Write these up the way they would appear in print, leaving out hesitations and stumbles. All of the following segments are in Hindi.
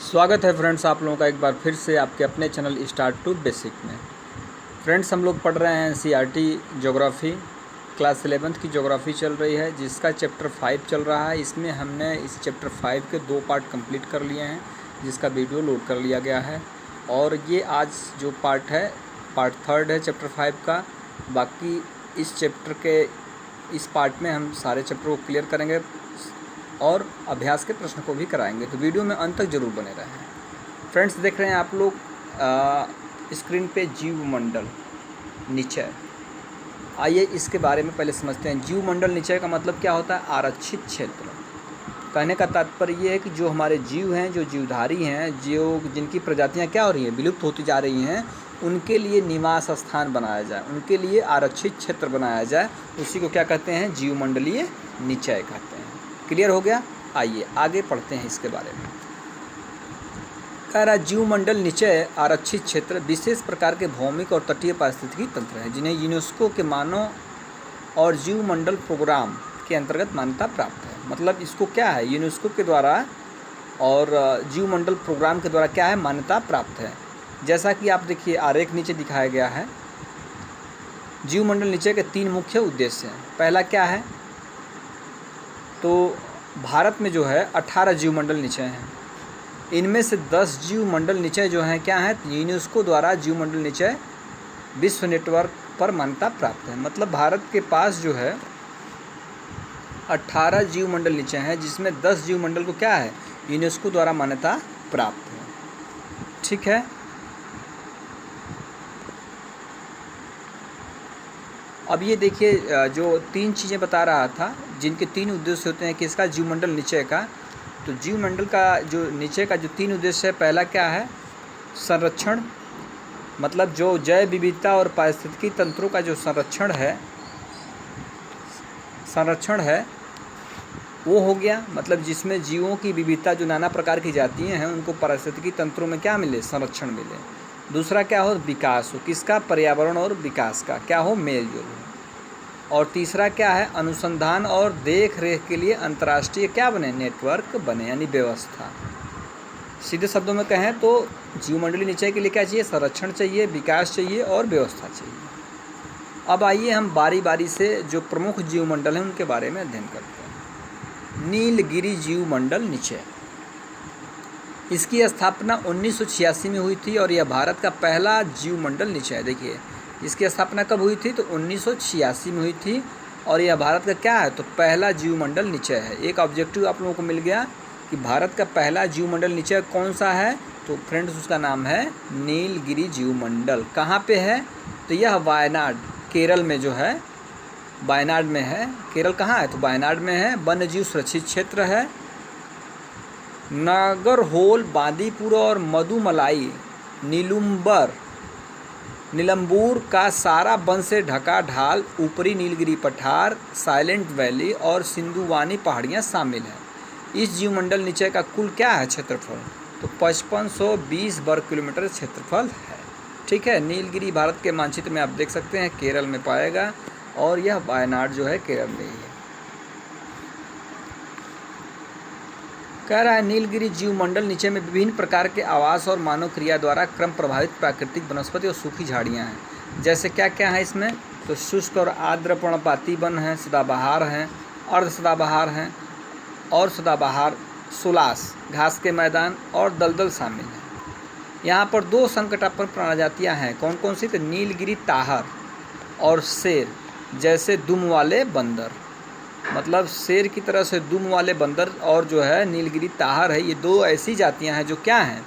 स्वागत है फ्रेंड्स आप लोगों का एक बार फिर से आपके अपने चैनल स्टार्ट टू बेसिक में। फ्रेंड्स हम लोग पढ़ रहे हैं एनसीईआरटी ज्योग्राफी, क्लास 11th की ज्योग्राफी चल रही है जिसका चैप्टर 5 चल रहा है। इसमें हमने इस चैप्टर 5 के 2 पार्ट कंप्लीट कर लिए हैं जिसका वीडियो लोड कर लिया गया है, और ये आज जो पार्ट है पार्ट 3 है चैप्टर 5 का। बाकी इस चैप्टर के इस पार्ट में हम सारे चैप्टर को क्लियर करेंगे और अभ्यास के प्रश्न को भी कराएंगे, तो वीडियो में अंत तक जरूर बने रहें। फ्रेंड्स देख रहे हैं आप लोग स्क्रीन पे जीवमंडल निचय। आइए इसके बारे में पहले समझते हैं। जीवमंडल निचय का मतलब क्या होता है? आरक्षित क्षेत्र। कहने का तात्पर्य ये है कि जो हमारे जीव हैं, जो जीवधारी हैं, जो जिनकी प्रजातियां क्या हो रही हैं, विलुप्त होती जा रही हैं, उनके लिए निवास स्थान बनाया जाए, उनके लिए आरक्षित क्षेत्र बनाया जाए, उसी को क्या कहते हैं? जीवमंडलीय निचय कहते हैं। क्लियर हो गया? आइए आगे पढ़ते हैं इसके बारे में। कह रहा जीवमंडल निचय आरक्षित क्षेत्र विशेष प्रकार के भौमिक और तटीय पारिस्थितिकी तंत्र हैं जिन्हें यूनेस्को के मानव और जीवमंडल प्रोग्राम के अंतर्गत मान्यता प्राप्त है। मतलब इसको क्या है? यूनेस्को के द्वारा और जीवमंडल प्रोग्राम के द्वारा क्या है? मान्यता प्राप्त है। जैसा कि आप देखिए आरेख नीचे दिखाया गया है। जीवमंडल निचय के 3 मुख्य उद्देश्य हैं। पहला क्या है? तो भारत में जो है 18 जीवमंडल निचय हैं। इनमें से 10 जीवमंडल निचय जो हैं क्या हैं? यूनेस्को द्वारा जीवमंडल निचय विश्व नेटवर्क पर मान्यता प्राप्त है। मतलब भारत के पास जो है 18 जीवमंडल निचय हैं जिसमें 10 जीवमंडल को क्या है? यूनेस्को द्वारा मान्यता प्राप्त है। ठीक है। अब ये देखिए जो 3 चीज़ें बता रहा था जिनके 3 उद्देश्य होते हैं किसका? जीवमंडल निचय का। तो जीवमंडल का जो निचय का जो 3 उद्देश्य है, पहला क्या है? संरक्षण। मतलब जो जैव विविधता और पारिस्थितिकी तंत्रों का जो संरक्षण है वो हो गया। मतलब जिसमें जीवों की विविधता जो नाना प्रकार की जातियाँ हैं उनको पारिस्थितिकी तंत्रों में क्या मिले? संरक्षण मिले। दूसरा क्या हो? विकास हो। किसका? पर्यावरण और विकास का क्या हो? मेल जोल हो। और तीसरा क्या है? अनुसंधान और देख रेख के लिए अंतर्राष्ट्रीय क्या बने? नेटवर्क बने, यानी व्यवस्था। सीधे शब्दों में कहें तो जीवमंडलीय निचय के लिए क्या चाहिए? संरक्षण चाहिए, विकास चाहिए और व्यवस्था चाहिए। अब आइए हम बारी बारी से जो प्रमुख जीवमंडल हैं उनके बारे में अध्ययन करते हैं। नीलगिरी जीवमंडल निचय, इसकी स्थापना 1986 में हुई थी और यह भारत का पहला जीवमंडल निचय है। देखिए इसकी स्थापना कब हुई थी? तो 1986 में हुई थी और यह भारत का क्या है? तो पहला जीवमंडल निचय है। एक ऑब्जेक्टिव आप लोगों को मिल गया कि भारत का पहला जीवमंडल निचय कौन सा है? तो फ्रेंड्स उसका नाम है नीलगिरी जीवमंडल। कहाँ पे है? तो यह वायनाड, केरल में जो है, वायनाड में है। केरल कहाँ है? तो वायनाड में है। वन्य जीव सुरक्षित क्षेत्र है। नागरहोल, बांदीपुर और मधुमलाई, नीलम्बूर का सारा वन से ढका ढाल, ऊपरी नीलगिरी पठार, साइलेंट वैली और सिंधुवानी पहाड़ियाँ शामिल हैं। इस जीवमंडल निचय का कुल क्या है? क्षेत्रफल। तो 5520 वर्ग किलोमीटर क्षेत्रफल है। ठीक है। नीलगिरी भारत के मानचित्र में आप देख सकते हैं केरल में पाएगा और यह वायनाड जो है केरल में ही है। कह रहा है नीलगिरी जीवमंडल निचय में विभिन्न प्रकार के आवास और मानव क्रिया द्वारा क्रम प्रभावित प्राकृतिक वनस्पति और सूखी झाड़ियाँ हैं। जैसे क्या क्या है इसमें? तो शुष्क और आर्द्र पर्णपाती वन हैं, सदाबहार हैं, अर्ध सदाबहार हैं और सदाबहार, सुलास, घास के मैदान और दलदल शामिल हैं। यहाँ पर 2 संकटापन्न प्रजातियाँ हैं। कौन कौन सी? तो नीलगिरी ताहर और शेर जैसे दुम वाले बंदर। मतलब शेर की तरह से दुम वाले बंदर और जो है नीलगिरी ताहर है, ये 2 ऐसी जातियां हैं जो क्या हैं?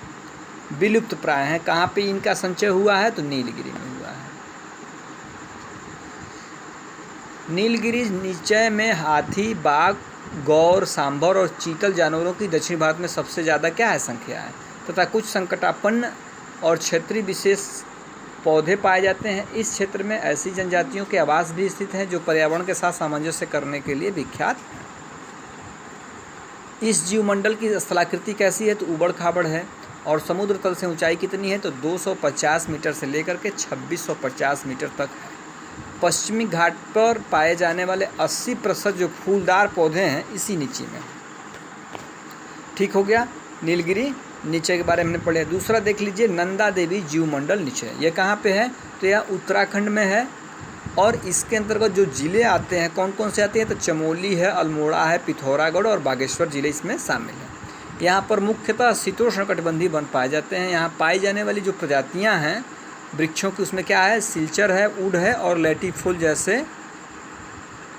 विलुप्त प्राय हैं। कहाँ पे इनका संचय हुआ है? तो नीलगिरी में हुआ है। नीलगिरी निचय में हाथी, बाघ, गौर, सांभर और चीतल जानवरों की दक्षिण भारत में सबसे ज़्यादा क्या है? संख्या है। तथा कुछ संकटापन्न और क्षेत्रीय विशेष पौधे पाए जाते हैं। इस क्षेत्र में ऐसी जनजातियों के आवास भी स्थित हैं जो पर्यावरण के साथ सामंजस्य करने के लिए विख्यात हैं। इस जीवमंडल की स्थलाकृति कैसी है? तो ऊबड़ खाबड़ है। और समुद्र तल से ऊंचाई कितनी है? तो 250 मीटर से लेकर के 2650 मीटर तक है। पश्चिमी घाट पर पाए जाने वाले 80% जो फूलदार पौधे हैं इसी नीचे में। ठीक हो गया नीलगिरी नीचे के बारे में हमने पढ़े। दूसरा देख लीजिए नंदा देवी जीव मंडल नीचे, ये कहाँ पे है? तो यह उत्तराखंड में है और इसके अंतर्गत जो ज़िले आते हैं कौन कौन से आते हैं? तो चमोली है, अल्मोड़ा है, पिथौरागढ़ और बागेश्वर ज़िले इसमें शामिल हैं। यहाँ पर मुख्यतः शीतोष्णकटिबंधीय वन पाए जाते हैं। यहाँ पाई जाने वाली जो प्रजातियाँ हैं वृक्षों की उसमें क्या है? सिल्चर है, ऊड है और लेटीफुल जैसे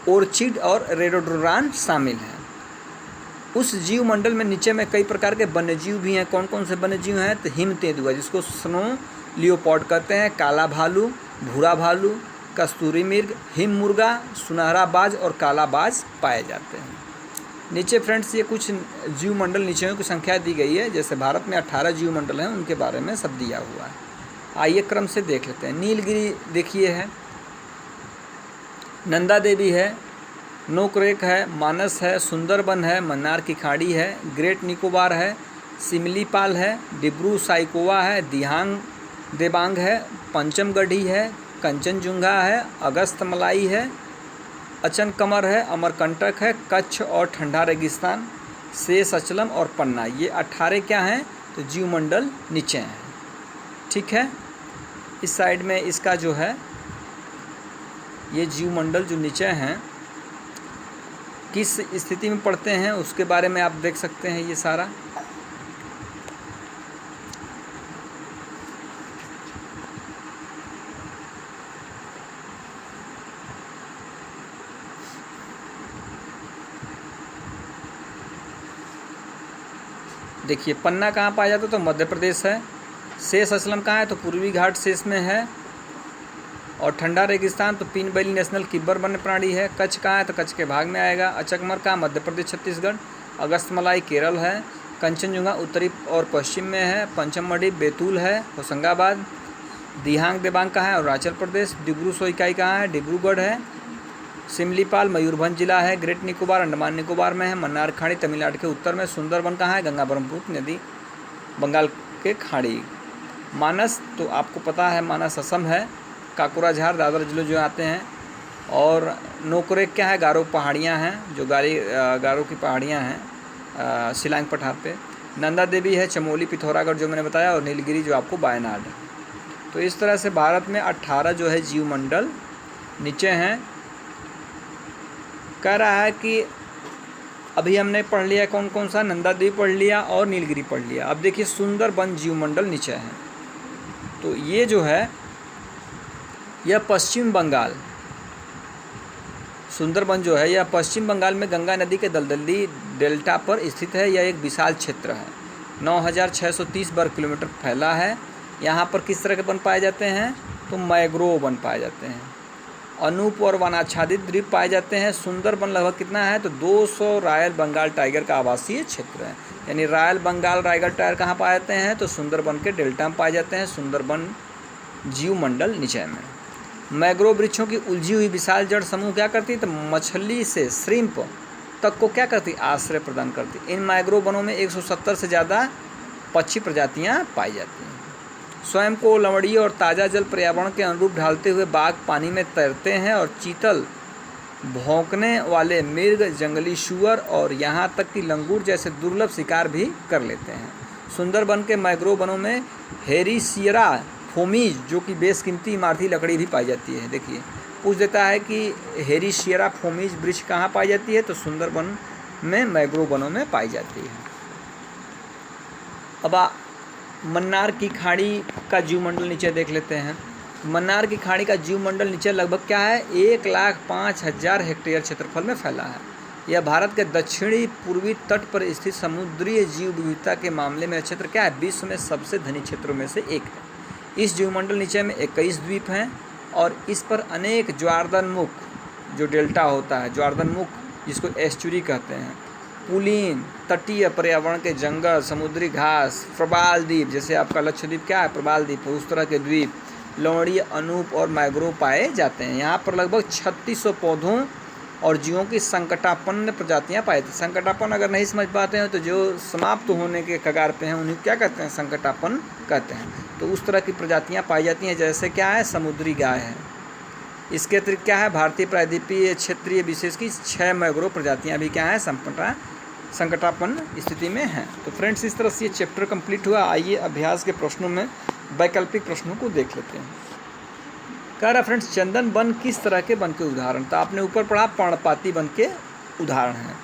ऑर्चिड और रेडोडोरान शामिल हैं। उस जीव मंडल में नीचे में कई प्रकार के वन्यजीव भी हैं। कौन कौन से वन्यजीव हैं? तो हिम तेंदुआ जिसको स्नो लियोपार्ड कहते हैं, काला भालू, भूरा भालू, कस्तूरी मृग, हिम मुर्गा, सुनहरा बाज और काला बाज पाए जाते हैं। नीचे फ्रेंड्स ये कुछ जीव मंडल नीचे की संख्या दी गई है। जैसे भारत में 18 जीव मंडल हैं, उनके बारे में सब दिया हुआ है। आइए क्रम से देख लेते हैं। नीलगिरी देखिए है, नंदा देवी है, नोकरेक है, मानस है, सुंदरबन है, मन्नार की खाड़ी है, ग्रेट निकोबार है, सिमलीपाल है, डिब्रू साइकोवा है, दिहांग देबांग है, पंचमगढ़ी है, कंचनजुंगा है, अगस्त मलाई है, अचन कमर है, अमरकंटक है, कच्छ और ठंडा रेगिस्तान, शेष अचलम और पन्ना, ये 18 क्या हैं? तो जीव मंडल नीचे हैं। ठीक है, इस साइड में इसका जो है ये जीव मंडल जो नीचे हैं किस स्थिति में पढ़ते हैं उसके बारे में आप देख सकते हैं। ये सारा देखिए, पन्ना कहाँ पाया जाता है? तो मध्य प्रदेश है। शेष असलम कहाँ है? तो पूर्वी घाट शेष में है। और ठंडा रेगिस्तान तो पीन वैली नेशनल किब्बर वन्य प्राणी है। कच्छ कहाँ है? तो कच्छ के भाग में आएगा। अचकमर कहाँ? मध्य प्रदेश छत्तीसगढ़। अगस्तमलाई केरल है। कंचनजुंगा उत्तरी और पश्चिम में है। पंचमढ़ी बैतूल है, होशंगाबाद। दिहांग देबांग कहाँ है? अरुणाचल प्रदेश। डिब्रू सोइकाई कहाँ है? डिब्रूगढ़ है। सिमलीपाल मयूरभंज जिला है। ग्रेट निकोबार अंडमान निकोबार में है। मन्नार खाड़ी तमिलनाडु के उत्तर में। सुंदरबन कहाँ है? गंगा ब्रह्मपुत्र नदी बंगाल के खाड़ी। मानस तो आपको पता है, मानस असम है। काकोराझार दादर जिले जो आते हैं। और नोकरेक क्या है? गारो पहाड़ियाँ हैं, जो गारो की पहाड़ियाँ हैं शिलांग पठार पे। नंदा देवी है चमोली पिथौरागढ़ जो मैंने बताया, और नीलगिरी जो आपको वायनाड है। तो इस तरह से भारत में 18 जो है जीव मंडल नीचे हैं। कह रहा है कि अभी हमने पढ़ लिया कौन कौन सा? नंदा देवी पढ़ लिया और नीलगिरी पढ़ लिया। अब देखिए सुंदरबन जीव मंडल नीचे है। तो ये जो है यह पश्चिम बंगाल, सुंदरबन जो है यह पश्चिम बंगाल में गंगा नदी के दलदली डेल्टा पर स्थित है। यह एक विशाल क्षेत्र है, 9630 वर्ग किलोमीटर फैला है। यहाँ पर किस तरह के वन पाए जाते हैं? तो मैग्रोव वन पाए जाते हैं। अनूप और वनाच्छादित द्वीप पाए जाते हैं। सुंदरबन लगभग कितना है? तो 200 रॉयल बंगाल टाइगर का आवासीय क्षेत्र है। यानी रॉयल बंगाल टाइगर कहाँ पाए जाते हैं? तो सुंदरबन के डेल्टा में पाए जाते हैं। सुंदरबन जीव मंडल नीचे में। मैग्रोव वृक्षों की उलझी हुई विशाल जड़ समूह क्या करती? तो मछली से श्रिम्प तक को क्या करती? आश्रय प्रदान करती। इन मैग्रोव वनों में 170 से ज़्यादा पक्षी प्रजातियाँ पाई जाती हैं। स्वयं को लवणीय और ताज़ा जल पर्यावरण के अनुरूप ढालते हुए बाघ पानी में तैरते हैं और चीतल, भौंकने वाले मृग, जंगली सूअर और यहाँ तक कि लंगूर जैसे दुर्लभ शिकार भी कर लेते हैं। सुंदरबन के मैग्रोव वनों में हेरिसियरा फोमीज जो कि बेशकीमती इमारती लकड़ी भी पाई जाती है। देखिए पूछ देता है कि हेरिसियरा फोमीज वृक्ष कहाँ पाई जाती है? तो सुंदरबन में मैग्रोव वनों में पाई जाती है। अब मन्नार की खाड़ी का जीव मंडल नीचे देख लेते हैं। मन्नार की खाड़ी का जीव मंडल नीचे लगभग क्या है? 1,05,000 हेक्टेयर क्षेत्रफल में फैला है। यह भारत के दक्षिणी पूर्वी तट पर स्थित समुद्रीय जीव विविधता के मामले में क्षेत्र क्या है? विश्व में सबसे धनी क्षेत्रों में से एक है। इस जीवमंडल नीचे में 21 द्वीप हैं और इस पर अनेक ज्वारदनमुख जो डेल्टा होता है, ज्वारदनमुख जिसको एस्चुरी कहते हैं, पुलीन, तटीय पर्यावरण के जंगल, समुद्री घास, प्रबाल द्वीप, जैसे आपका लक्षद्वीप क्या है? प्रबाल द्वीप, उस तरह के द्वीप, लवणीय, अनूप और मैग्रोव पाए जाते हैं। यहाँ पर लगभग 3600 पौधों और जीवों की संकटापन्न प्रजातियाँ पाई जाती हैं। संकटापन्न अगर नहीं समझ पाते हैं तो जो समाप्त होने के कगार पे हैं उन्हें क्या कहते हैं? संकटापन्न कहते हैं। तो उस तरह की प्रजातियाँ पाई जाती हैं। जैसे क्या है? समुद्री गाय है। इसके अतिरिक्त क्या है? भारतीय प्रायद्वीपीय क्षेत्रीय विशेष की 6 मैग्रोव प्रजातियाँ भी क्या है? संकटापन्न संकटापन्न स्थिति में हैं। तो फ्रेंड्स इस तरह से ये चैप्टर कंप्लीट हुआ। आइए अभ्यास के प्रश्नों में वैकल्पिक प्रश्नों को देख लेते हैं। कह रहा फ्रेंड्स चंदन वन किस तरह के वन के उदाहरण, तो आपने ऊपर पढ़ा पर्णपाती वन के उदाहरण हैं।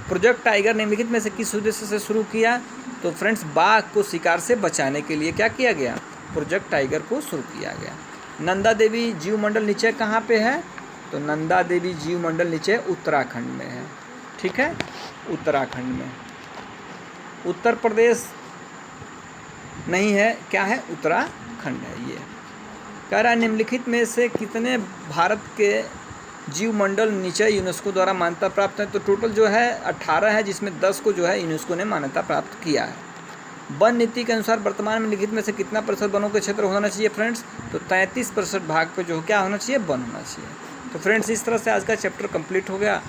प्रोजेक्ट टाइगर निम्नलिखित में से किस उद्देश्य से शुरू किया, तो फ्रेंड्स बाघ को शिकार से बचाने के लिए क्या किया गया, प्रोजेक्ट टाइगर को शुरू किया गया। नंदा देवी जीव मंडल निचय कहाँ पे है, तो नंदा देवी जीव मंडल निचय उत्तराखंड में है। ठीक है, उत्तराखंड में, उत्तर प्रदेश नहीं है, क्या है, उत्तराखंड है। ये कह रहा है निम्नलिखित में से कितने भारत के जीव मंडल निचय यूनेस्को द्वारा मान्यता प्राप्त है, तो टोटल जो है 18 है, जिसमें 10 को जो है यूनेस्को ने मान्यता प्राप्त किया है। वन नीति के अनुसार वर्तमान में लिखित में से कितना प्रतिशत वनों के क्षेत्र होना चाहिए फ्रेंड्स, तो 33% भाग पे जो क्या होना चाहिए, वन होना चाहिए। तो फ्रेंड्स इस तरह से आज का चैप्टर कंप्लीट हो गया।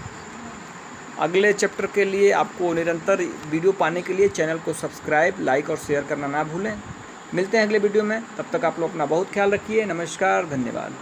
अगले चैप्टर के लिए आपको निरंतर वीडियो पाने के लिए चैनल को सब्सक्राइब, लाइक और शेयर करना ना भूलें। मिलते हैं अगले वीडियो में, तब तक आप लोग अपना बहुत ख्याल रखिए। नमस्कार, धन्यवाद।